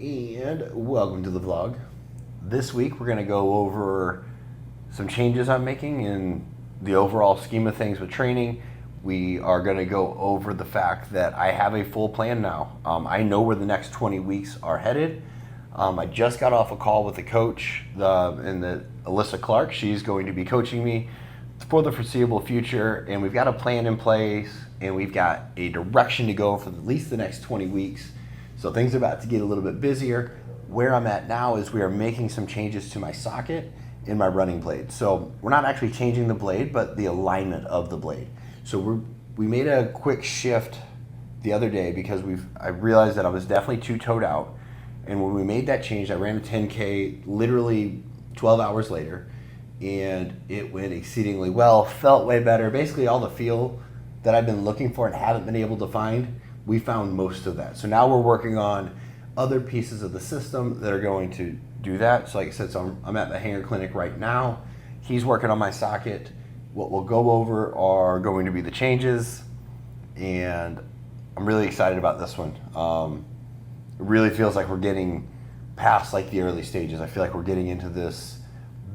And welcome to the vlog. This week we're going to go over some changes I'm making in the overall scheme of things with training. We are going to go over the fact that I have a full plan now. I know where the next 20 weeks are headed. I just got off a call with the coach, Alyssa Clark. She's going to be coaching me for the foreseeable future, and we've got a plan in place, and we've got a direction to go for at least the next 20 weeks. So things are about to get a little bit busier. Where I'm at now is we are making some changes to my socket in my running blade. So we're not actually changing the blade, but the alignment of the blade. So we made a quick shift the other day because I realized that I was definitely too toed out. And when we made that change, I ran a 10K literally 12 hours later, and it went exceedingly well, felt way better. Basically all the feel that I've been looking for and haven't been able to find, we found most of that. So now we're working on other pieces of the system that are going to do that. So like I said, I'm at the hanger clinic right now. He's working on my socket. What we'll go over are going to be the changes, and I'm really excited about this one. It really feels like we're getting past like the early stages. I feel like we're getting into this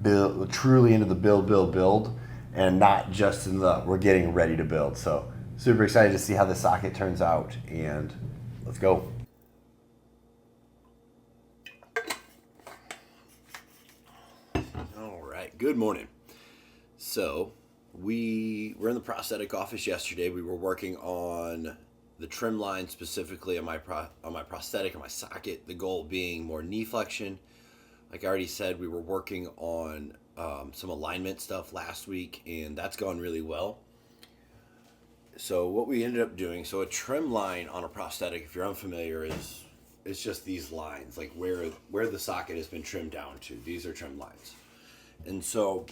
build, truly into the build, and not just in the we're getting ready to build. So super excited to see how the socket turns out, and let's go. All right, good morning. So we were in the prosthetic office yesterday. We were working on the trim line specifically on my prosthetic, on my socket, the goal being more knee flexion. Like I already said, we were working on some alignment stuff last week, and that's gone really well. So what we ended up doing, so a trim line on a prosthetic, if you're unfamiliar, it's just these lines, like where the socket has been trimmed down to. These are trim lines. And so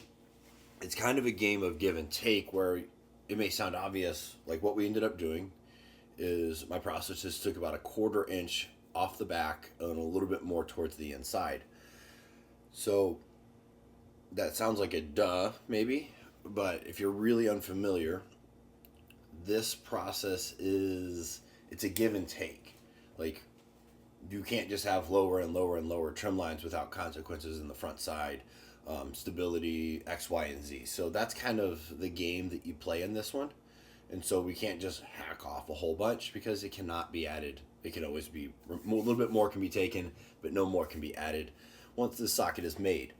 it's kind of a game of give and take, where it may sound obvious. Like what we ended up doing is my prosthetist took about a 1/4 inch off the back and a little bit more towards the inside. So that sounds like a duh, maybe, but if you're really unfamiliar, this process it's a give and take. Like you can't just have lower and lower and lower trim lines without consequences in the front side, stability, X, Y, and Z. So that's kind of the game that you play in this one. And so we can't just hack off a whole bunch because it cannot be added. It can always be, a little bit more can be taken, but no more can be added once the socket is made.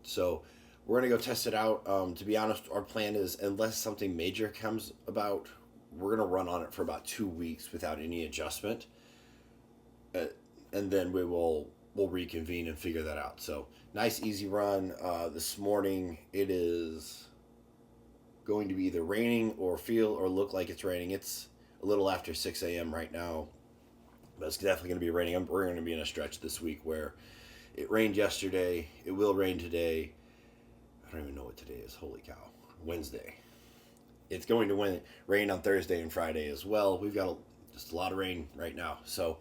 So we're going to go test it out. To be honest, our plan is, unless something major comes about, we're going to run on it for about 2 weeks without any adjustment. And then we'll reconvene and figure that out. So nice, easy run. This morning it is going to be either raining or feel or look like it's raining. It's a little after 6 a.m. right now, but it's definitely going to be raining. We're going to be in a stretch this week where it rained yesterday. It will rain today. I don't even know what today is. Holy cow. Wednesday. It's going to rain on Thursday and Friday as well. We've got just a lot of rain right now. So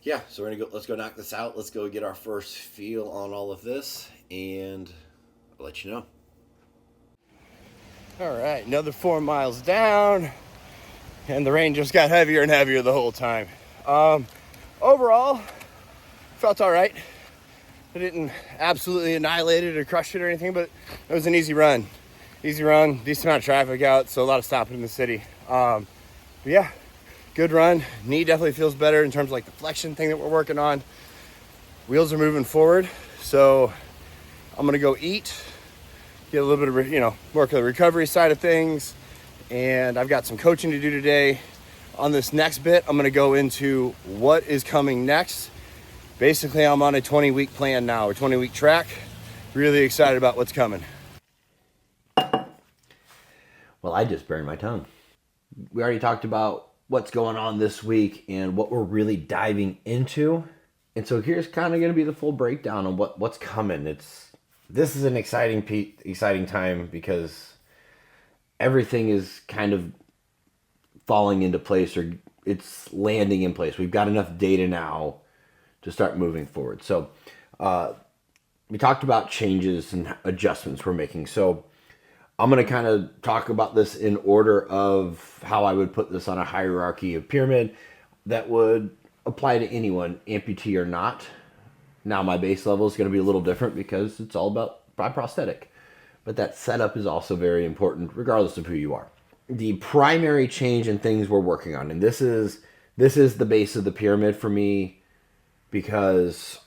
yeah, so let's go knock this out. Let's go get our first feel on all of this, and I'll let you know. All right, another 4 miles down, and the rain just got heavier and heavier the whole time. Overall, felt all right. I didn't absolutely annihilate it or crush it or anything, but it was an easy run. Decent amount of traffic out, so a lot of stopping in the city. But yeah, good run. Knee definitely feels better in terms of like the flexion thing that we're working on. Wheels are moving forward, so I'm gonna go eat, get a little bit of, work on the recovery side of things. And I've got some coaching to do today. On this next bit, I'm going to go into what is coming next. Basically, I'm on a 20-week plan now, a 20-week track. Really excited about what's coming. Well, I just burned my tongue. We already talked about what's going on this week and what we're really diving into. And so here's kind of going to be the full breakdown on what's coming. This is an exciting time because everything is kind of falling into place, or it's landing in place. We've got enough data now to start moving forward. So we talked about changes and adjustments we're making. So I'm going to kind of talk about this in order of how I would put this on a hierarchy of pyramid that would apply to anyone, amputee or not. Now my base level is going to be a little different because it's all about my prosthetic. But that setup is also very important regardless of who you are. The primary change in things we're working on, and this is the base of the pyramid for me, because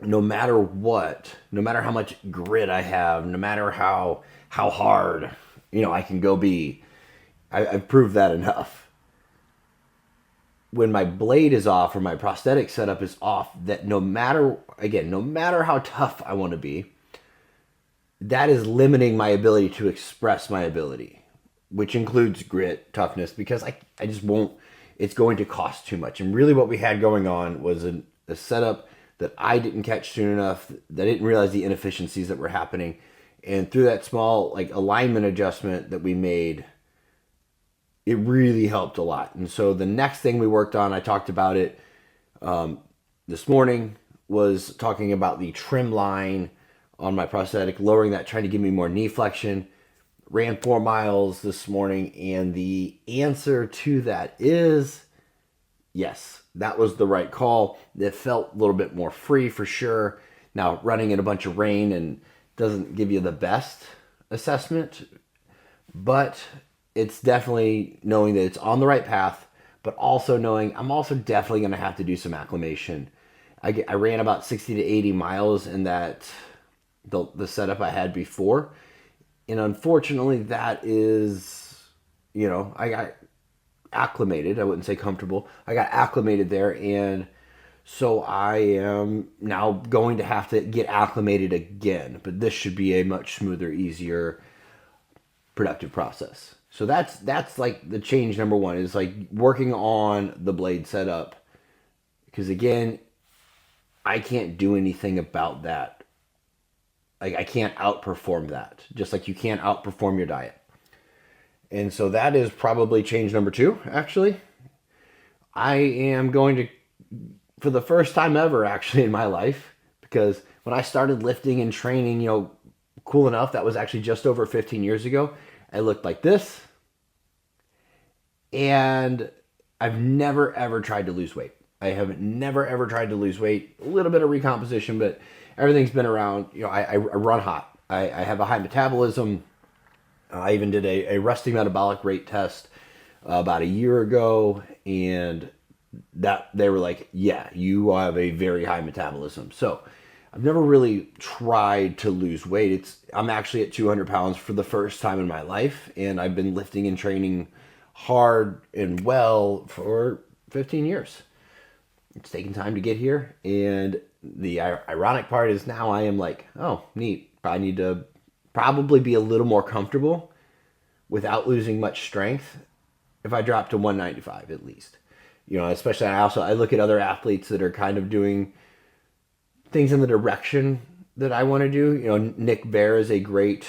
no matter what, no matter how much grit I have, no matter how hard, I can go be, I've proved that enough. When my blade is off or my prosthetic setup is off, that no matter how tough I want to be, that is limiting my ability to express my ability, which includes grit, toughness, because I just won't, it's going to cost too much. And really what we had going on was a setup that I didn't catch soon enough, that I didn't realize the inefficiencies that were happening. And through that small alignment adjustment that we made, it really helped a lot. And so the next thing we worked on, I talked about it this morning, was talking about the trim line on my prosthetic, lowering that, trying to give me more knee flexion. Ran 4 miles this morning, and the answer to that is yes, that was the right call. It felt a little bit more free for sure. Now, running in a bunch of rain and doesn't give you the best assessment, but it's definitely knowing that it's on the right path, but also knowing I'm also definitely going to have to do some acclimation. I ran about 60 to 80 miles in that the setup I had before. And unfortunately, that is, I got acclimated. I wouldn't say comfortable. I got acclimated there. And so I am now going to have to get acclimated again. But this should be a much smoother, easier, productive process. So that's like the change number one, is like working on the blade setup. Because again, I can't do anything about that. Like, I can't outperform that, just like you can't outperform your diet. And so that is probably change number 2, actually. I am going to, for the first time ever, actually, in my life, because when I started lifting and training, cool enough, that was actually just over 15 years ago. I looked like this. And I've never, ever tried to lose weight. I have never, ever tried to lose weight. A little bit of recomposition, but everything's been around. I run hot. I have a high metabolism. I even did a resting metabolic rate test about a year ago, and that they were like, yeah, you have a very high metabolism. So I've never really tried to lose weight. I'm actually at 200 pounds for the first time in my life, and I've been lifting and training hard and well for 15 years. It's taken time to get here, and the ironic part is now I am like, oh, neat. I need to probably be a little more comfortable without losing much strength if I drop to 195 at least. Especially I look at other athletes that are kind of doing things in the direction that I want to do. Nick Bear is a great,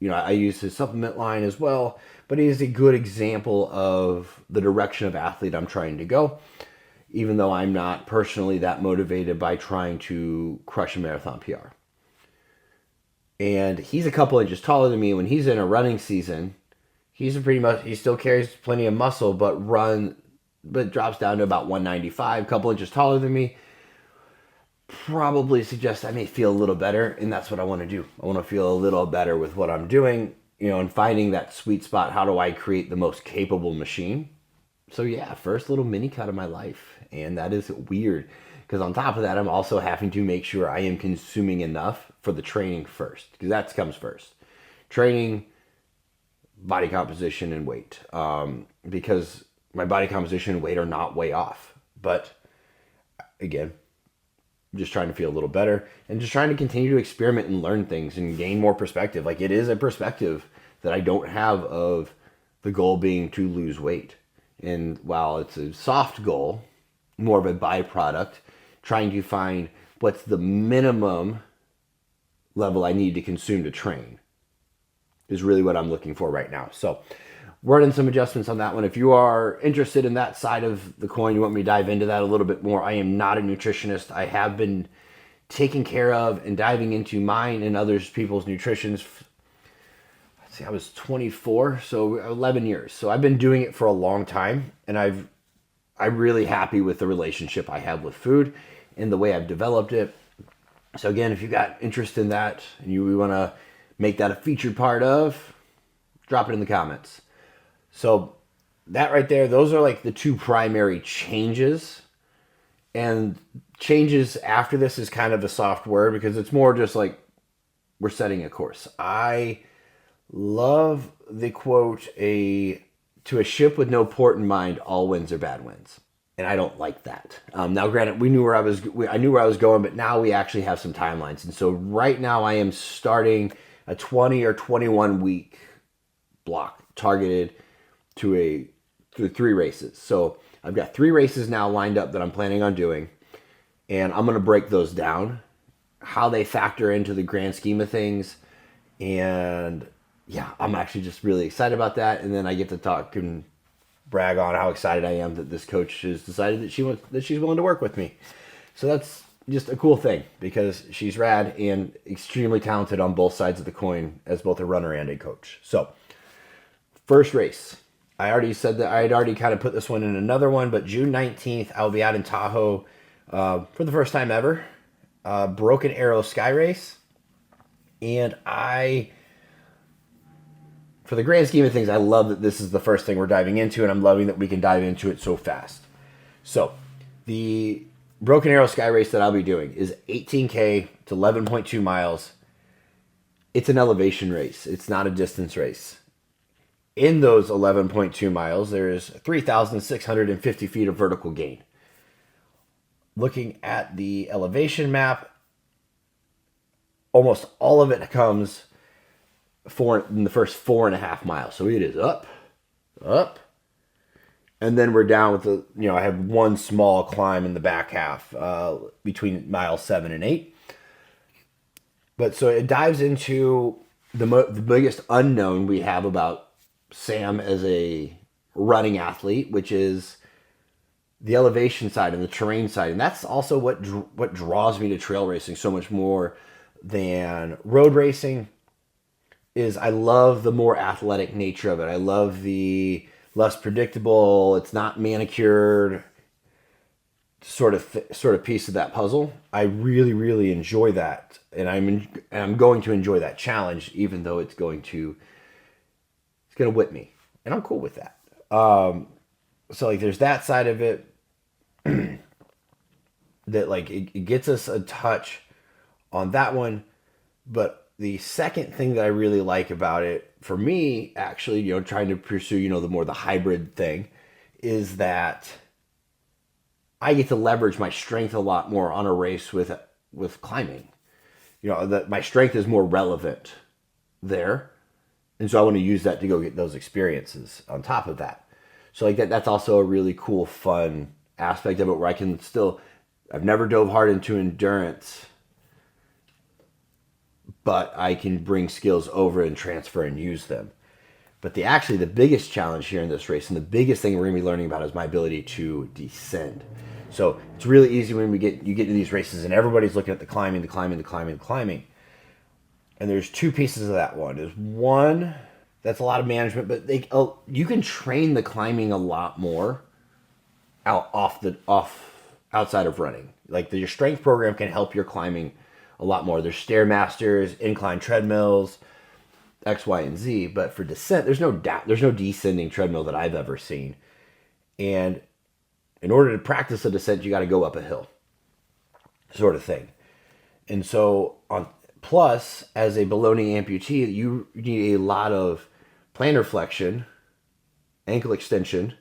I use his supplement line as well, but he is a good example of the direction of athlete I'm trying to go, even though I'm not personally that motivated by trying to crush a marathon PR. And he's a couple inches taller than me. When he's in a running season, he still carries plenty of muscle, but drops down to about 195, a couple inches taller than me. Probably suggests I may feel a little better, and that's what I want to do. I want to feel a little better with what I'm doing, and finding that sweet spot. How do I create the most capable machine? So yeah, first little mini cut of my life. And that is weird, because on top of that, I'm also having to make sure I am consuming enough for the training first, because that comes first. Training, body composition, and weight. Because my body composition and weight are not way off. But again, just trying to feel a little better and just trying to continue to experiment and learn things and gain more perspective. Like, it is a perspective that I don't have of the goal being to lose weight. And while it's a soft goal, more of a byproduct, trying to find what's the minimum level I need to consume to train is really what I'm looking for right now. So running some adjustments on that one. If you are interested in that side of the coin, you want me to dive into that a little bit more, I am not a nutritionist. I have been taking care of and diving into mine and others people's nutrition. I was 24, so 11 years. So I've been doing it for a long time, and I've I'm really happy with the relationship I have with food and the way I've developed it. So again, if you got interest in that and you want to make that a featured part of, drop it in the comments. So that right there, those are like the two primary changes. And changes after this is kind of a soft word because it's more just like we're setting a course. I love the quote, to a ship with no port in mind, all winds are bad winds. And I don't like that. Now, granted, I knew where I was going, but now we actually have some timelines. And so right now I am starting a 20 or 21 week block targeted to 3 races. So I've got 3 races now lined up that I'm planning on doing, and I'm going to break those down, how they factor into the grand scheme of things. And yeah, I'm actually just really excited about that. And then I get to talk and brag on how excited I am that this coach has decided that she's willing to work with me. So that's just a cool thing because she's rad and extremely talented on both sides of the coin as both a runner and a coach. So first race, I already said that I had already kind of put this one in another one, but June 19th, I'll be out in Tahoe for the first time ever. Broken Arrow Sky Race. And for the grand scheme of things, I love that this is the first thing we're diving into, and I'm loving that we can dive into it so fast. So the Broken Arrow Sky Race that I'll be doing is 18K to 11.2 miles. It's an elevation race. It's not a distance race. In those 11.2 miles, there's 3,650 feet of vertical gain. Looking at the elevation map, almost all of it comes in the first 4.5 miles. So it is up, and then we're down with I have one small climb in the back half between miles 7 and 8. But so it dives into the biggest unknown we have about Sam as a running athlete, which is the elevation side and the terrain side. And that's also what draws me to trail racing so much more than road racing. Is I love the more athletic nature of it. I love the less predictable, it's not manicured sort of piece of that puzzle. I really, really enjoy that, and I'm going to enjoy that challenge, even though it's going to whip me, and I'm cool with that. So like, there's that side of it that like it gets us a touch on that one, but the second thing that I really like about it, for me, actually, trying to pursue, the hybrid thing, is that I get to leverage my strength a lot more on a race with climbing. That my strength is more relevant there. And so I want to use that to go get those experiences on top of that. So like that's also a really cool, fun aspect of it where I've never dove hard into endurance, but I can bring skills over and transfer and use them. But the biggest challenge here in this race, and the biggest thing we're going to be learning about, is my ability to descend. So it's really easy when you get to these races and everybody's looking at the climbing. And there's 2 pieces of that one. There's one that's a lot of management, but you can train the climbing a lot more outside of running. Like your strength program can help your climbing a lot more. There's Stairmasters, incline treadmills, X, Y, and Z. But for descent, there's no descending treadmill that I've ever seen. And in order to practice a descent, you got to go up a hill, sort of thing. And so plus, as a below-knee amputee, you need a lot of plantar flexion, ankle extension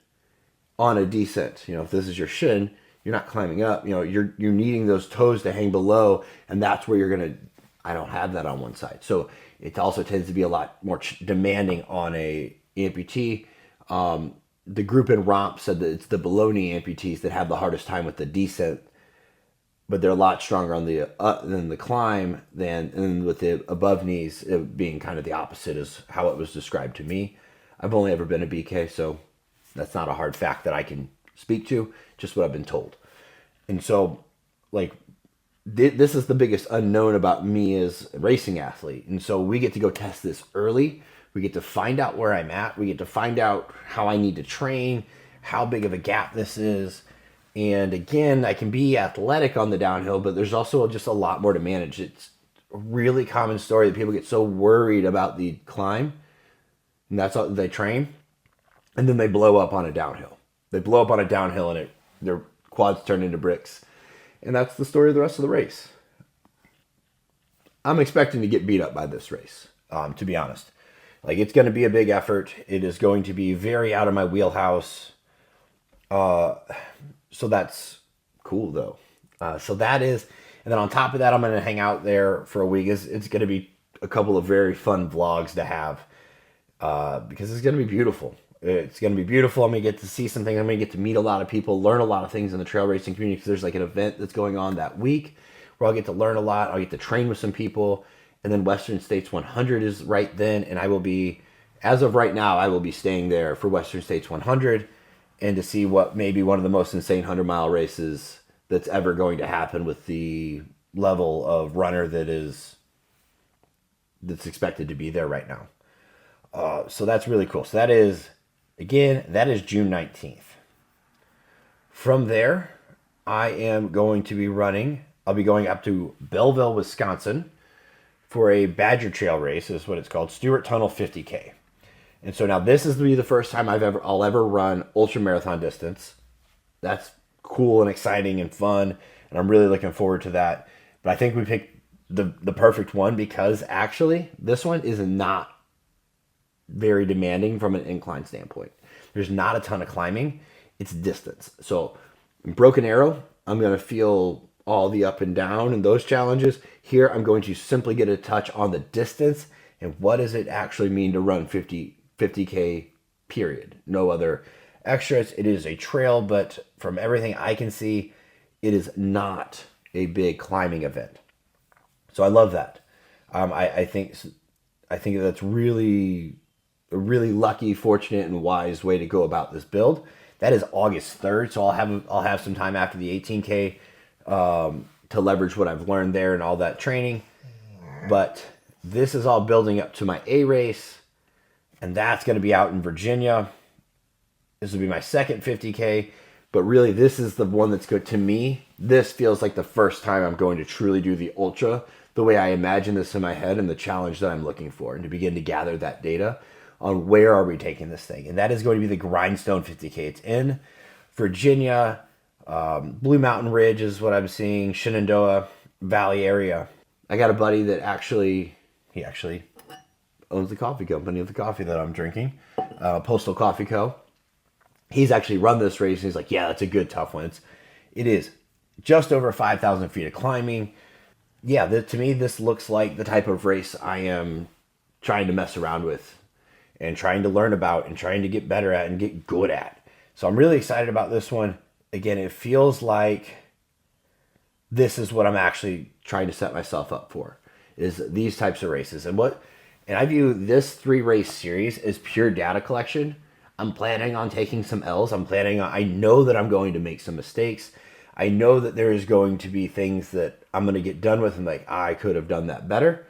on a descent. If this is your shin, you're not climbing up. You're needing those toes to hang below, and that's where I don't have that on one side. So it also tends to be a lot more demanding on a amputee. The group in ROMP said that it's the below-knee amputees that have the hardest time with the descent, but they're a lot stronger on than the climb and with the above knees, it being kind of the opposite is how it was described to me. I've only ever been a BK, so that's not a hard fact that I can speak to, just what I've been told. And so, like, this is the biggest unknown about me as a racing athlete. And so we get to go test this early. We get to find out where I'm at. We get to find out how I need to train, how big of a gap this is. And again, I can be athletic on the downhill, but there's also just a lot more to manage. It's a really common story that people get so worried about the climb, and that's all they train, and then they blow up on a downhill. They blow up on a downhill, and their quads turn into bricks. And that's the story of the rest of the race. I'm expecting to get beat up by this race, to be honest. Like, it's going to be a big effort. It is going to be very out of my wheelhouse. So that's cool, though. So that is, and then on top of that, I'm going to hang out there for a week. It's going to be a couple of very fun vlogs to have, because it's going to be beautiful. It's going to be beautiful. I'm going to get to see some things. I'm going to get to meet a lot of people, learn a lot of things in the trail racing community, because there's like an event that's going on that week where I'll get to learn a lot. I'll get to train with some people. And then Western States 100 is right then. And I will be, as of right now, I will be staying there for Western States 100 and to see what may be one of the most insane 100-mile races that's ever going to happen with the level of runner that's expected to be there right now. So that's really cool. So that is June 19th. From there, I am going to be I'll be going up to Belleville, Wisconsin for a Badger Trail race, is what it's called, Stewart Tunnel 50K. And so now this is the first time I'll ever run ultramarathon distance. That's cool and exciting and fun, and I'm really looking forward to that. But I think we picked the perfect one, because actually this one is not very demanding from an incline standpoint. There's not a ton of climbing. It's distance. So in Broken Arrow, I'm going to feel all the up and down and those challenges. Here, I'm going to simply get a touch on the distance and what does it actually mean to run 50K, period. No other extras. It is a trail, but from everything I can see, it is not a big climbing event. So I love that. I think that's really a really lucky, fortunate, and wise way to go about this build. That is August 3rd, so I'll have some time after the 18K to leverage what I've learned there and all that training. But this is all building up to my A race, and that's going to be out in Virginia. This will be my second 50K, but really this is the one that's good to me. This feels like the first time I'm going to truly do the ultra the way I imagine this in my head and the challenge that I'm looking for, and to begin to gather that data on where are we taking this thing. And that is going to be the Grindstone 50K. It's in Virginia. Blue Mountain Ridge is what I'm seeing. Shenandoah Valley area. I got a buddy that he actually owns the coffee company of the coffee that I'm drinking, Postal Coffee Co. He's actually run this race, and he's like, yeah, that's a good tough one. It is just over 5,000 feet of climbing. Yeah, to me, this looks like the type of race I am trying to mess around with and trying to learn about and trying to get better at and get good at. So I'm really excited about this one. Again, it feels like this is what I'm actually trying to set myself up for, is these types of races. And I view this 3-race series as pure data collection. I'm planning on taking some L's. I know that I'm going to make some mistakes. I know that there is going to be things that I'm going to get done with and like, I could have done that better.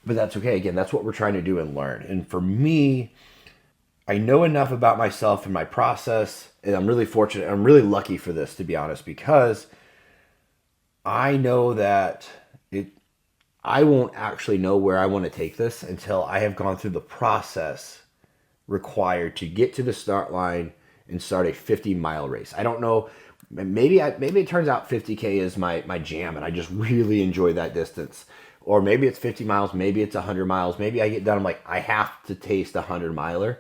But that's okay. Again, that's what we're trying to do and learn. And for me, I know enough about myself and my process, and I'm really fortunate. I'm really lucky for this, to be honest, because I know that I won't actually know where I want to take this until I have gone through the process required to get to the start line and start a 50-mile race. I don't know. Maybe it turns out 50K is my jam, and I just really enjoy that distance. Or maybe it's 50 miles, maybe it's 100 miles. Maybe I get done, I'm like, I have to taste a 100-miler.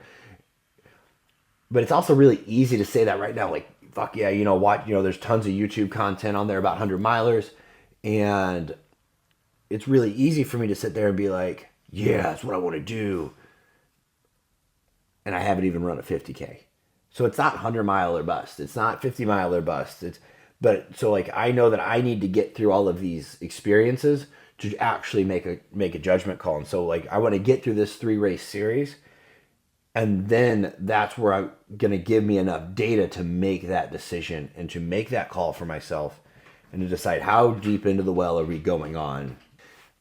But it's also really easy to say that right now. Like, fuck yeah, there's tons of YouTube content on there about 100-milers. And it's really easy for me to sit there and be like, yeah, that's what I want to do. And I haven't even run a 50K. So it's not 100-mile or bust. It's not 50-mile or bust. So I know that I need to get through all of these experiences to actually make a judgment call. And so I want to get through this 3-race series, and then that's where I'm going to give me enough data to make that decision and to make that call for myself and to decide how deep into the well are we going on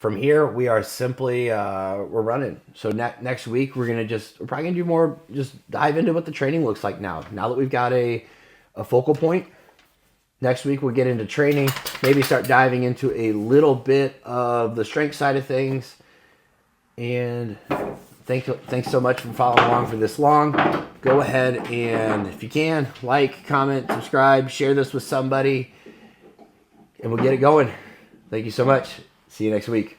from here, we are simply we're running. So next week we're probably gonna do more, just dive into what the training looks like now. Now that we've got a focal point, next week we'll get into training. Maybe start diving into a little bit of the strength side of things. And thanks so much for following along for this long. Go ahead and, if you can, like, comment, subscribe, share this with somebody, and we'll get it going. Thank you so much. See you next week.